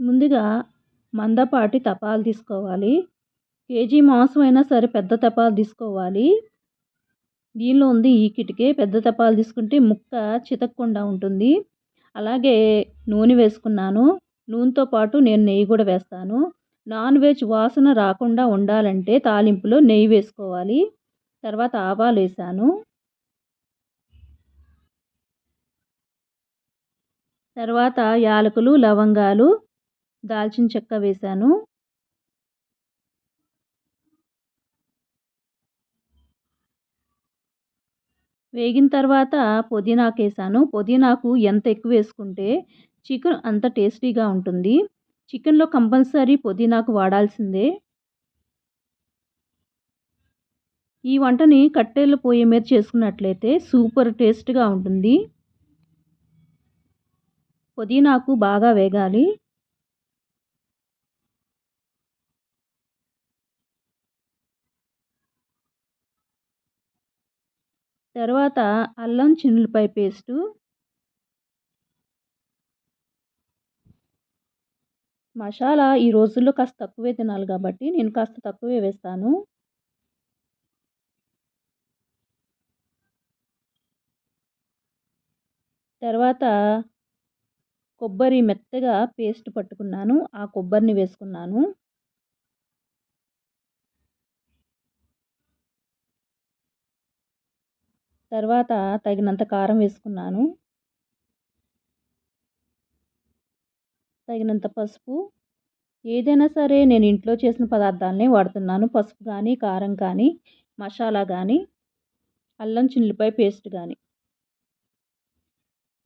ముందుగా మందపాటి తపాలు తీసుకోవాలి. కేజీ మాంసం అయినా సరే పెద్ద తపాలు తీసుకోవాలి. దీనిలో ఉంది ఈ కిటికే. పెద్ద తపాలు తీసుకుంటే ముక్క చితక్కుండా ఉంటుంది. అలాగే నూనె వేసుకున్నాను. నూనెతో పాటు నేను నెయ్యి కూడా వేస్తాను. నాన్ వెజ్ వాసన రాకుండా ఉండాలంటే తాలింపులో నెయ్యి వేసుకోవాలి. తర్వాత ఆవాలేసాను. తర్వాత యాలకులు, లవంగాలు, దాల్చిన చెక్క వేశాను. వేగిన తర్వాత పుదీనాకేసాను. పుదీనాకు ఎంత ఎక్కువ వేసుకుంటే చికెన్ అంత టేస్టీగా ఉంటుంది. చికెన్‌లో కంపల్సరీ పుదీనాకు వాడాల్సిందే. ఈ వంటని కట్టెల పొయ్యి మీద చేసుకున్నట్లయితే సూపర్ టేస్ట్‌గా ఉంటుంది. పుదీనాకు బాగా వేగాలి. తర్వాత అల్లం చిన్నులపాయ పేస్టు, మసాలా ఈ రోజుల్లో కాస్త తక్కువే తినాలి కాబట్టి నేను కాస్త తక్కువే వేస్తాను. తర్వాత కొబ్బరి మెత్తగా పేస్ట్ పట్టుకున్నాను. ఆ కొబ్బరిని వేసుకున్నాను. తర్వాత తగినంత కారం వేసుకున్నాను. తగినంత పసుపు. ఏదైనా సరే నేను ఇంట్లో చేసిన పదార్థాలనే వాడుతున్నాను. పసుపు కానీ, కారం కానీ, మసాలా కానీ, అల్లం చిన్నులపాయ పేస్ట్ కానీ.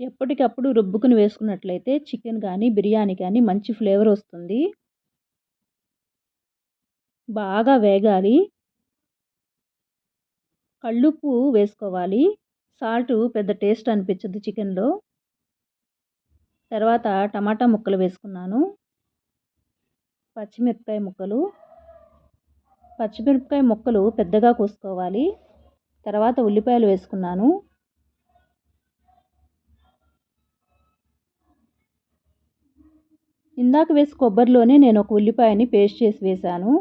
ఎప్పటికప్పుడు రుబ్బుకుని వేసుకున్నట్లయితే చికెన్ కానీ, బిర్యానీ కానీ మంచి ఫ్లేవర్ వస్తుంది. బాగా వేగాలి. కల్లుప్పు వేసుకోవాలి. సాల్టు పెద్ద టేస్ట్ అనిపించదు చికెన్‌లో. తర్వాత టమాటా ముక్కలు వేసుకున్నాను. పచ్చిమిరపకాయ ముక్కలు పెద్దగా కోసుకోవాలి. తర్వాత ఉల్లిపాయలు వేసుకున్నాను. ఇందాక వేసి కొబ్బరిలోనే నేను ఒక ఉల్లిపాయని పేస్ట్ చేసి వేశాను.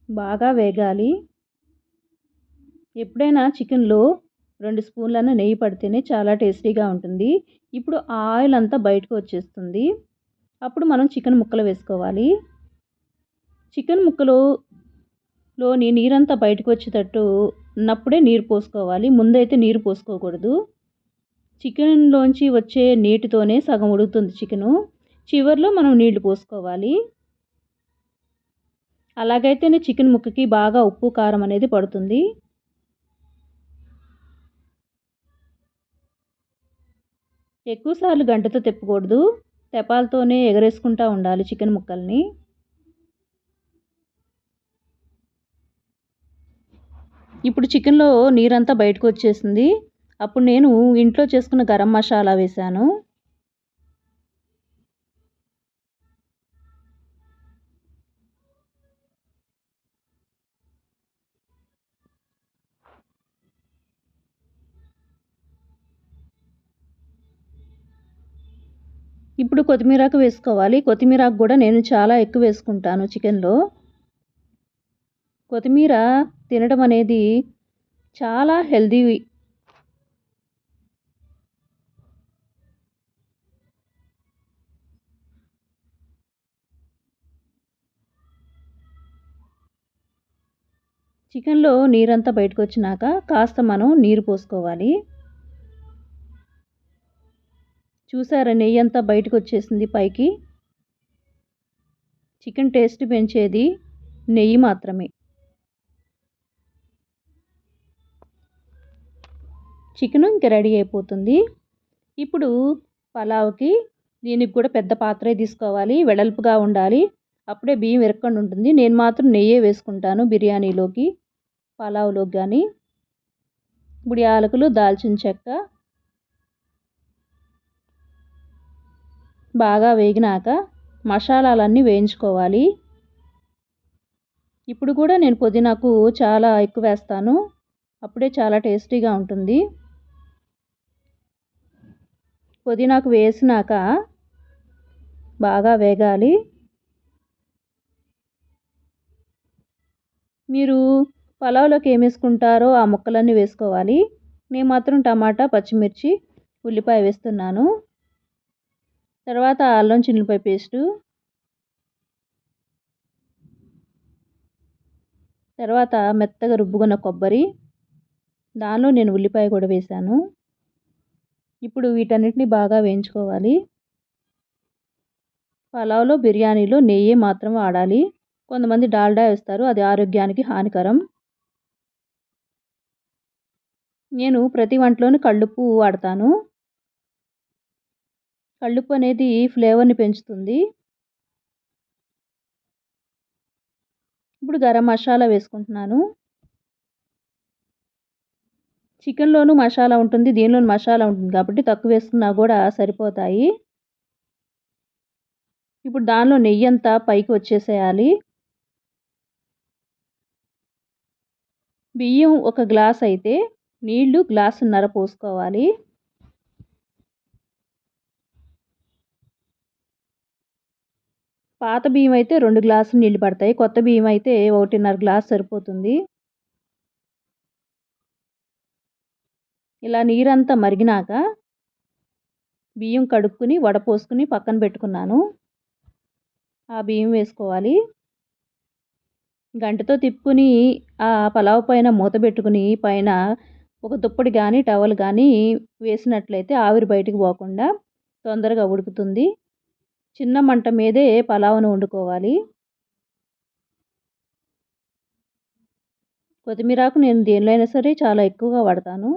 బాగా వేగాలి. ఎప్పుడైనా చికెన్‌లో 2 స్పూన్లన్న నెయ్యి పడితేనే చాలా టేస్టీగా ఉంటుంది. ఇప్పుడు ఆ ఆయిల్ అంతా బయటకు వచ్చేస్తుంది. అప్పుడు మనం చికెన్ ముక్కలు వేసుకోవాలి. చికెన్ ముక్కలోని నీరంతా బయటకు వచ్చేటట్టు ఉన్నప్పుడే నీరు పోసుకోవాలి. ముందైతే నీరు పోసుకోకూడదు. చికెన్‌లోంచి వచ్చే నీటితోనే సగం ఉడుకుతుంది చికెను. చివర్లో మనం నీళ్లు పోసుకోవాలి. అలాగైతేనే చికెన్ ముక్కకి బాగా ఉప్పు, కారం అనేది పడుతుంది. ఎక్కువ సార్లు గంటెతో తిప్పకూడదు. తెపాలతోనే ఎగరేసుకుంటా ఉండాలి చికెన్ ముక్కల్ని. ఇప్పుడు చికెన్‌లో నీరంతా బయటకు వచ్చేసింది. అప్పుడు నేను ఇంట్లో చేసుకున్న గరం మసాలా వేశాను. ఇప్పుడు కొత్తిమీరాకు వేసుకోవాలి. కొత్తిమీరాకు కూడా నేను చాలా ఎక్కువ వేసుకుంటాను చికెన్‌లో. కొత్తిమీర తినడం అనేది చాలా హెల్తీ. చికెన్‌లో నీరంతా బయటకు వచ్చినాక కాస్త మనం నీరు పోసుకోవాలి. చూసారా నెయ్యంతా బయటకు వచ్చేసింది పైకి. చికెన్ టేస్ట్ పెంచేది నెయ్యి మాత్రమే. చికెను ఇంక రెడీ అయిపోతుంది. ఇప్పుడు పలావ్‌కి దీనికి కూడా పెద్ద పాత్రే తీసుకోవాలి. వెడల్పుగా ఉండాలి. అప్పుడే బియ్యం ఇరక్కుండా ఉంటుంది. నేను మాత్రం నెయ్యే వేసుకుంటాను బిర్యానీలోకి, పలావ్‌లోకి గానీ. ఇప్పుడు యాలకులు, దాల్చిన చెక్క బాగా వేగినాక మసాలాలన్నీ వేయించుకోవాలి. ఇప్పుడు కూడా నేను పుదీనాకు చాలా ఎక్కువ వేస్తాను. అప్పుడే చాలా టేస్టీగా ఉంటుంది. పుదీనాకు వేసినాక బాగా వేగాలి. మీరు పలావ్లోకి ఏం వేసుకుంటారో ఆ ముక్కలన్నీ వేసుకోవాలి. నేను మాత్రం టమాటా, పచ్చిమిర్చి, ఉల్లిపాయ వేస్తున్నాను. తర్వాత అల్లం చిన్నులపాయ పేస్టు, తర్వాత మెత్తగా రుబ్బుకున్న కొబ్బరి, దానిలో నేను ఉల్లిపాయ కూడా వేశాను. ఇప్పుడు వీటన్నిటిని బాగా వేయించుకోవాలి. పలావ్లో బిర్యానీలో నెయ్యి మాత్రం వాడాలి. కొంతమంది డాల్డా వేస్తారు, అది ఆరోగ్యానికి హానికరం. నేను ప్రతి వంటలోనూ కల్లుప్పు వాడతాను. కల్లుప్పు అనేది ఫ్లేవర్ని పెంచుతుంది. ఇప్పుడు గరం మసాలా వేసుకుంటున్నాను. చికెన్లోనూ మసాలా ఉంటుంది, దీనిలోనూ మసాలా ఉంటుంది కాబట్టి తక్కువ వేసుకున్నా కూడా సరిపోతాయి. ఇప్పుడు దానిలో నెయ్యి అంతా పైకి వచ్చేసేయాలి. బియ్యం ఒక గ్లాస్ అయితే నీళ్లు గ్లాసున్నర పోసుకోవాలి. పాత బియ్యం అయితే 2 గ్లాసులు నీళ్లు పడతాయి, కొత్త బియ్యం అయితే 1.5 గ్లాస్ సరిపోతుంది. ఇలా నీరంతా మరిగినాక బియ్యం కడుక్కుని వడపోసుకుని పక్కన పెట్టుకున్నాను. ఆ బియ్యం వేసుకోవాలి. గంటతో తిప్పుకుని ఆ పలావ్ పైన మూత పెట్టుకుని పైన ఒక దుప్పటి కానీ టవల్ కానీ వేసినట్లయితే ఆవిరి బయటికి పోకుండా తొందరగా ఉడుకుతుంది. చిన్న మంట మీదే పలావ్ను వండుకోవాలి. కొత్తిమీరాకు నేను దేనిలో అయినా సరే చాలా ఎక్కువగా వాడతాను.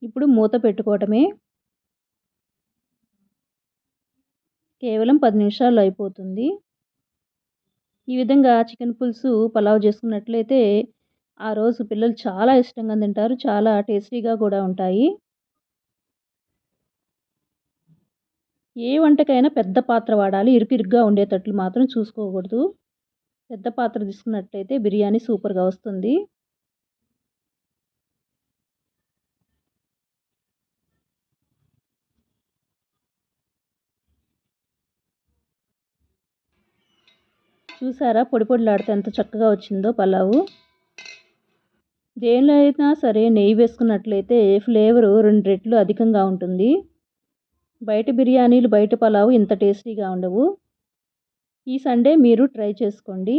ఇప్పుడు మూత పెట్టుకోవటమే. కేవలం 10 నిమిషాల్లో అయిపోతుంది. ఈ విధంగా చికెన్ పులుసు పలావ్ చేసుకున్నట్లయితే ఆ రోజు పిల్లలు చాలా ఇష్టంగా తింటారు. చాలా టేస్టీగా కూడా ఉంటాయి. ఏ వంటకైనా పెద్ద పాత్ర వాడాలి. ఇరుకిరుగ్గా ఉండేటట్లు మాత్రం చూసుకోకూడదు. పెద్ద పాత్ర తీసుకున్నట్లయితే బిర్యానీ సూపర్‌గా వస్తుంది. చూసారా పొడి పొడిలాడితే ఎంత చక్కగా వచ్చిందో పలావు. దేనిలో అయినా సరే నెయ్యి వేసుకున్నట్లయితే ఫ్లేవరు 2 రెట్లు అధికంగా ఉంటుంది. బయట బిర్యానీలు, బయట పలావు ఇంత టేస్టీగా ఉండవు. ఈ సండే మీరు ట్రై చేసుకోండి.